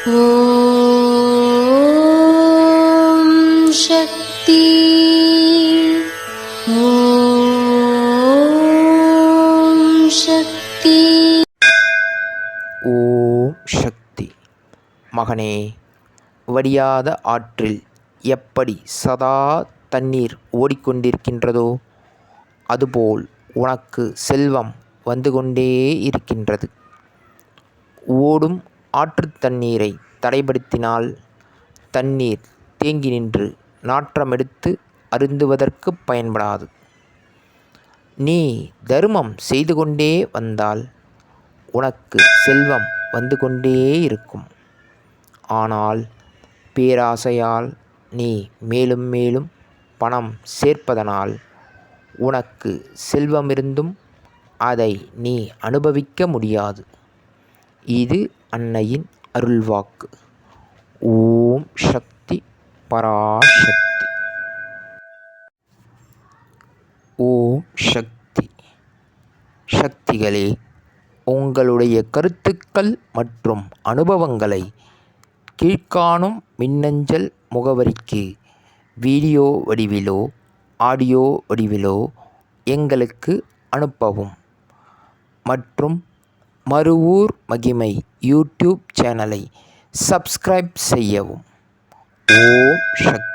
ஓம் சக்தி. ஓம் சக்தி. ஓம் சக்தி. மகனே, வடியாத ஆற்றில் எப்படி சதா தண்ணீர் ஓடிக்கொண்டிருக்கின்றதோ அதுபோல் உனக்கு செல்வம் வந்து கொண்டே இருக்கின்றது. ஓடும் ஆற்றுத் தண்ணீரை தடைப்படுத்தினால் தண்ணீர் தேங்கி நின்று நாற்றமெடுத்து அருந்துவதற்குப் பயன்படாது. நீ தருமம் செய்து கொண்டே வந்தால் உனக்கு செல்வம் வந்து கொண்டே இருக்கும். ஆனால் பேராசையால் நீ மேலும் மேலும் பணம் சேர்ப்பதனால் உனக்கு செல்வமிருந்தும் அதை நீ அனுபவிக்க முடியாது. இது அன்னையின் அருள்வாக்கு. ஓம் சக்தி பராசக்தி. ஓம் சக்தி. சக்திகளே, உங்களுடைய கருத்துக்கள் மற்றும் அனுபவங்களை கீழ்க்காணும் மின்னஞ்சல் முகவரிக்கு வீடியோ வடிவிலோ ஆடியோ வடிவிலோ எங்களுக்கு அனுப்பவும். மற்றும் மறுவூர் மகிமை யூடியூப் சேனலை சப்ஸ்கிரைப் செய்யவும். ஓம் சக்தி.